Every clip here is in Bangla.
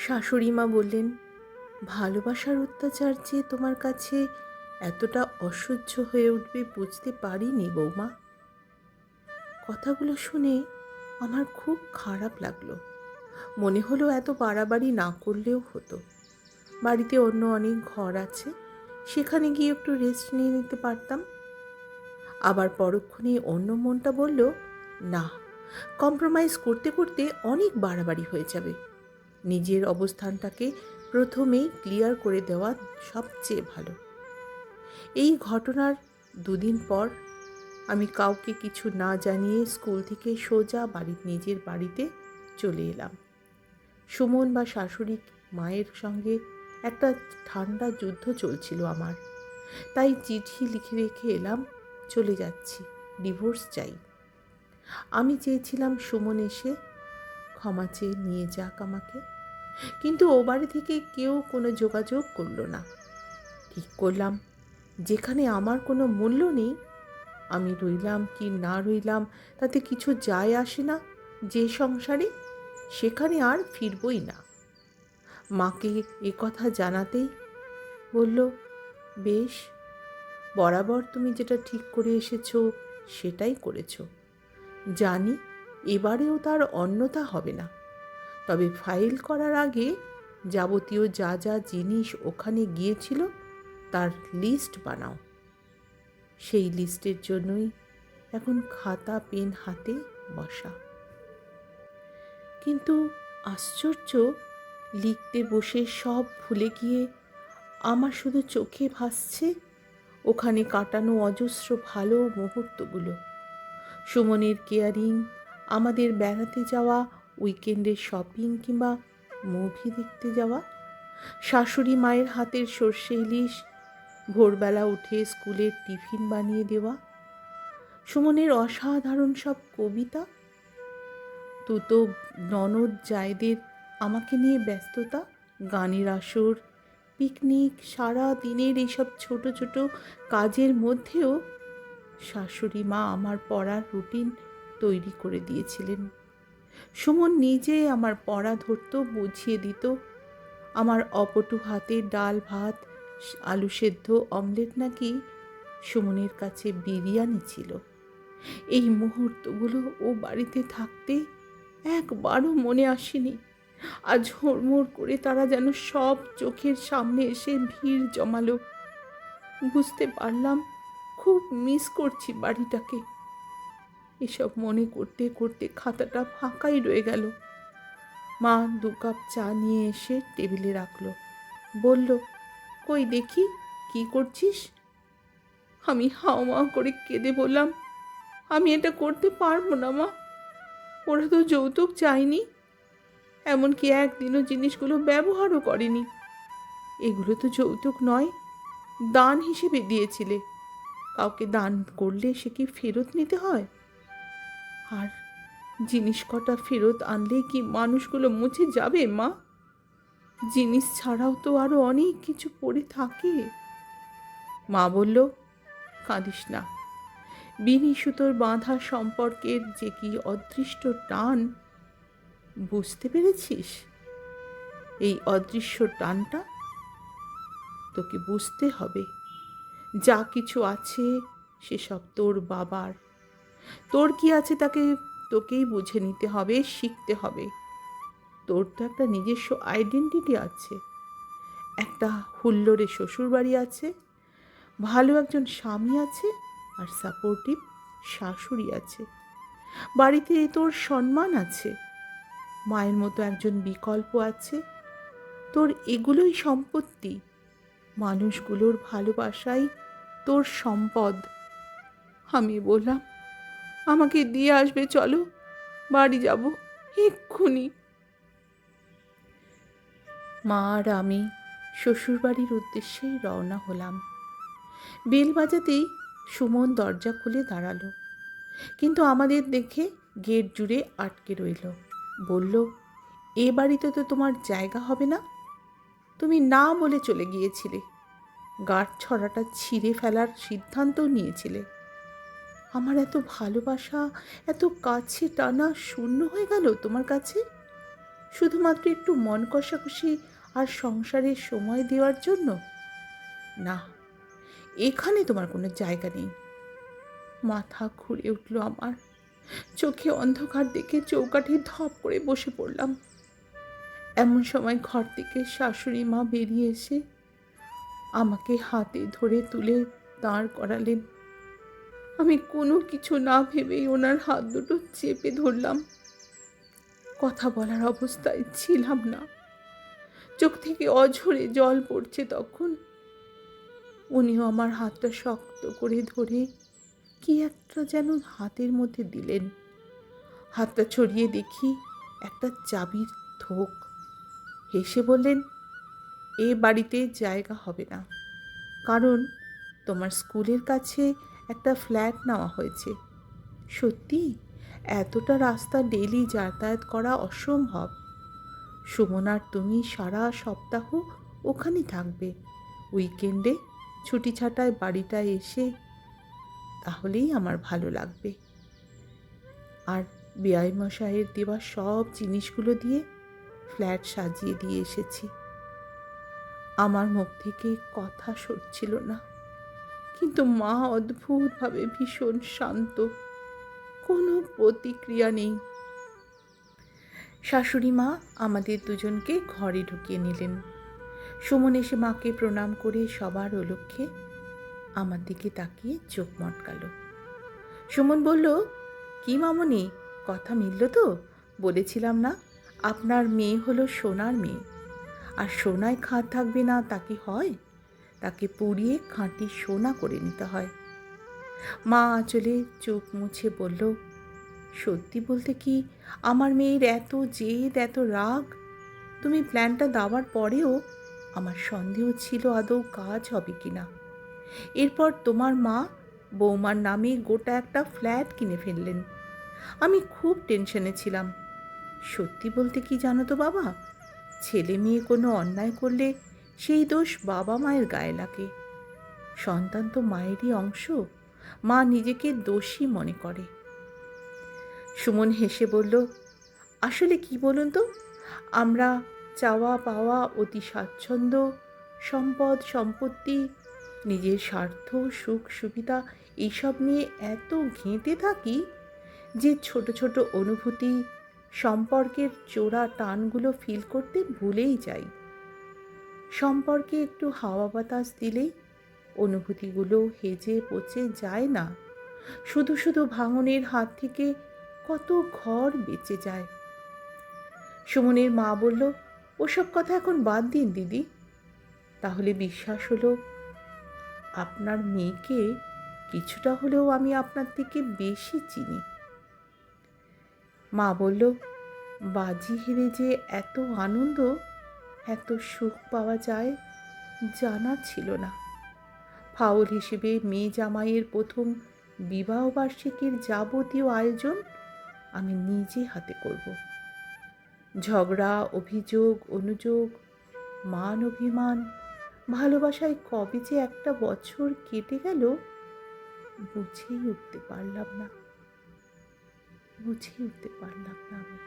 শাশুড়ি মা বললেন, ভালোবাসার অত্যাচার যে তোমার কাছে এতটা অসহ্য হয়ে উঠবে বুঝতে পারিনি বৌমা। কথাগুলো শুনে আমার খুব খারাপ লাগলো। মনে হলো এত বাড়াবাড়ি না করলেও হতো। বাড়িতে অন্য অনেক ঘর আছে, সেখানে গিয়ে একটু রেস্ট নিয়ে নিতে পারতাম। আবার পরক্ষণে অন্য মনটা বলল, না, কম্প্রোমাইজ করতে করতে অনেক বাড়াবাড়ি হয়ে যাবে। নিজের অবস্থানটাকে প্রথমেই ক্লিয়ার করে দেওয়া সবচেয়ে ভালো। এই ঘটনার দুদিন পর আমি কাউকে কিছু না জানিয়ে স্কুল থেকে সোজা নিজের বাড়িতে চলে এলাম। সুমন বা শাশুড়ি মায়ের সঙ্গে একটা ঠান্ডা যুদ্ধ চলছিল আমার। তাই চিঠি লিখে রেখে এলাম, চলে যাচ্ছি, ডিভোর্স চাই। আমি চেয়েছিলাম সুমন এসে ক্ষমা চেয়ে নিয়ে যাক আমাকে, কিন্তু ও বাড়ি থেকে কেউ কোনো যোগাযোগ করলো না। ঠিক করলাম, যেখানে আমার কোনো মূল্য নেই, আমি রইলাম কি না রইলাম তাতে কিছু যায় আসে না যে সংসারে, সেখানে আর ফিরবই না। মাকে এ কথা জানাতেই বলল, বেশ, বরাবর তুমি যেটা ঠিক করে এসেছো সেটাই করেছো। জানি এবারেও তার অন্যথা হবে না, তবে ফাইল করার আগে যাবতীয় যা যা জিনিস ওখানে গিয়েছিল তার লিস্ট বানাও। সেই লিস্টের জন্যই এখন খাতা পেন হাতে বসা। কিন্তু আশ্চর্য, লিখতে বসে সব ভুলে গিয়ে আমার শুধু চোখে ভাসছে ওখানে কাটানো অজস্র ভালো মুহূর্তগুলো। সুমনের কেয়ারিং, আমাদের বেড়াতে যাওয়া, উইকেন্ডের শপিং কিংবা মুভি দেখতে যাওয়া, শাশুড়ি মায়ের হাতের সর্ষে ইলিশ, ভোরবেলা উঠে স্কুলের টিফিন বানিয়ে দেওয়া, সুমনের অসাধারণ সব কবিতা, তুতো ননদ জায়েদের আমাকে নিয়ে ব্যস্ততা, গানের আসর, পিকনিক, সারা দিনের এইসব ছোট ছোট কাজের মধ্যেও শাশুড়ি মা আমার পড়ার রুটিন তৈরি করে দিয়েছিলেন। সুমন নিজে আমার পড়া ধরত, বুঝিয়ে দিত। আমার অপটু হাতে ডাল ভাত, আলু সেদ্ধ, অমলেট নাকি সুমনের কাছে বিরিয়ানি ছিল। এই মুহূর্তগুলো ও বাড়িতে থাকতে একবারও মনে আসেনি। আজ হুড়মুড় করে তারা যেন সব চোখের সামনে এসে ভিড় জমালো। বুঝতে পারলাম খুব মিস করছি বাড়িটাকে। এসব মনে করতে করতে খাতাটা ফাঁকাই রয়ে গেল। মা 2 কাপ চা নিয়ে এসে টেবিলে রাখলো, বলল, কই দেখি কি করছিস? আমি হাওমাও করে কেঁদে বললাম, আমি এটা করতে পারবো না মা। ওরা তো যৌতুক চায়নি, এমনকি একদিনও জিনিসগুলো ব্যবহারও করেনি। এগুলো তো যৌতুক নয়, দান হিসেবে দিয়েছিলে। কাউকে দান করলে সে কি ফেরত নিতে হয়? আর জিনিস কটা ফেরত আনলে কি মানুষগুলো মুছে যাবে মা? জিনিস ছাড়াও তো আরো অনেক কিছু পড়ে থাকে। মা বলল, কাঁদিস না, বিনি সুতোর বাঁধা সম্পর্কের যে কি অদৃষ্ট টান, বুঝতে পেরেছিস? এই অদৃশ্য টানটা তোকে বুঝতে হবে। যা কিছু আছে সেসব তোর বাবার। তোর কি আছে তাকে তোকেই বুঝে নিতে হবে, শিখতে হবে। তোর তো একটা নিজস্ব আইডেন্টিটি আছে, একটা হুল্লোড়ে শ্বশুরবাড়ি আছে, ভালো একজন স্বামী আছে, আর সাপোর্টিভ শাশুড়ি আছে। বাড়িতে তোর সম্মান আছে, মায়ের মতো একজন বিকল্প আছে। তোর এগুলোই সম্পত্তি। মানুষগুলোর ভালোবাসাই তোর সম্পদ। আমি বললাম, আমাকে দিয়ে আসবে, চলো, বাড়ি যাব এক্ষুনি। মা আর আমি শ্বশুরবাড়ির উদ্দেশ্যেই রওনা হলাম। বেল বাজাতেই সুমন দরজা খুলে দাঁড়ালো, কিন্তু আমাদের দেখে গেট জুড়ে আটকে রইল। বলল, এ বাড়িতে তো তোমার জায়গা হবে না। তুমি না বলে চলে গিয়েছিলে, গাঁট ছড়াটা ছিঁড়ে ফেলার সিদ্ধান্তও নিয়েছিলে। আমার এত ভালোবাসা, এত কাছে টানা শূন্য হয়ে গেল তোমার কাছে? শুধুমাত্র একটু মন কষাকষি আর সংসারের সময় দেওয়ার জন্য? না, এখানে তোমার কোনো জায়গা নেই। মাথা ঘুরে উঠল আমার। চোখে অন্ধকার দেখে চৌকাঠে ধপ করে বসে পড়লাম। এমন সময় ঘর থেকে শাশুড়ি মা বেরিয়ে এসে আমাকে হাতে ধরে তুলে দাঁড় করালেন। আমি কোনো কিছু না ভেবেই ওনার হাত দুটো চেপে ধরলাম। কথা বলার অবস্থায় ছিলাম না। চোখ থেকে অঝরে জল পড়ছে তখন। উনিও আমার হাতটা শক্ত করে ধরে কি একটা যেন হাতের মধ্যে দিলেন। হাতটা ছড়িয়ে দেখি একটা চাবির থোক। হেসে বললেন, এ বাড়িতে জায়গা হবে না, কারণ তোমার স্কুলের কাছে একটা ফ্ল্যাট নেওয়া হয়েছে। সত্যি এতটা রাস্তা ডেলি যাতায়াত করা অসম্ভব। সুমন আর তুমি সারা সপ্তাহ ওখানে থাকবে। উইকেন্ডে ছুটি ছাটায় বাড়িটা এসে তাহলেই আমার ভালো লাগবে। আর বেয়াই মশাইয়ের দেওয়া সব জিনিসগুলো দিয়ে ফ্ল্যাট সাজিয়ে দিয়ে এসেছি। আমার মুখ থেকে কথা সরছিল না, কিন্তু মা অদ্ভুতভাবে ভীষণ শান্ত, কোনো প্রতিক্রিয়া নেই। শাশুড়ি মা আমাদের দুজনকে ঘরে ঢুকিয়ে নিলেন। সুমন এসে মাকে প্রণাম করে সবার অলক্ষ্যে আমার দিকে তাকিয়ে চোখ মটকাল। সুমন বলল, কি মামনি, কথা মিলল তো? বলেছিলাম না আপনার মেয়ে হলো সোনার মেয়ে, আর সোনায় খাঁট থাকবে না তা কি হয়? তাকে পুড়িয়ে খাঁটি সোনা করে নিতে হয়। মা আঁচলে চোখ মুছে বলল, সত্যি বলতে কি আমার মেয়ের এত জেদ, এত রাগ? তুমি প্ল্যানটা দেওয়ার পরেও আমার সন্দেহ ছিল আদৌ কাজ হবে কিনা। এরপর তোমার মা বৌমার নামে গোটা একটা ফ্ল্যাট কিনে ফেললেন। আমি খুব টেনশনে ছিলাম। সত্যি বলতে কি জানো তো বাবা, ছেলে মেয়ে কোনো অন্যায় করলে সেই দোষ বাবা মায়ের গায়ে লাগে। সন্তান তো মায়েরই অংশ, মা নিজেকে দোষী মনে করে। সুমন হেসে বলল, আসলে কি বলুন তো, আমরা চাওয়া পাওয়া, অতি স্বাচ্ছন্দ্য, সম্পদ সম্পত্তি, নিজের স্বার্থ, সুখ সুবিধা এইসব নিয়ে এত ঘেঁটে থাকি যে ছোট ছোট অনুভূতি, সম্পর্কের চোরা টানগুলো ফিল করতে ভুলেই যাই। সম্পর্কে একটু হাওয়া বাতাস দিলেই অনুভূতিগুলো হেজে পচে যায় না, শুধু শুধু ভাঙনের হাত থেকে কত ঘর বেঁচে যায়। সুমনের মা বলল, ওসব কথা এখন বাদ দিন দিদি। তাহলে বিশ্বাস হলো আপনার মেয়েকে কিছুটা হলেও আমি আপনার থেকে বেশি চিনি। মা বলল, বাজি হেরে যে এত আনন্দ, এত সুখ পাওয়া যায় জানা ছিল না। ফাউল হিসেবে মেয়ে জামাইয়ের প্রথম বিবাহবার্ষিকীর যাবতীয় আয়োজন আমি নিজে হাতে করব। ঝগড়া, অভিযোগ, অনুযোগ, মান অভিমান, ভালোবাসায় কবে যে একটা বছর কেটে গেল বুঝেই উঠতে পারলাম না আমি।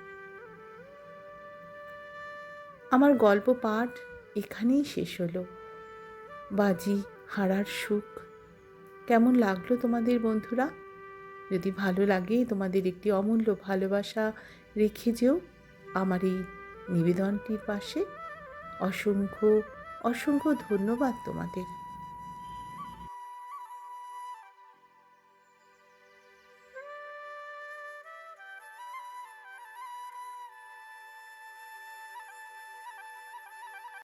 আমার গল্প পাঠ এখানেই শেষ হলো। বাজি হারার সুখ কেমন লাগলো তোমাদের বন্ধুরা? যদি ভালো লাগে, তোমাদের একটি অমূল্য ভালোবাসা রেখে যেও আমার এই নিবেদনটির পাশে। অসংখ্য অসংখ্য ধন্যবাদ তোমাদের।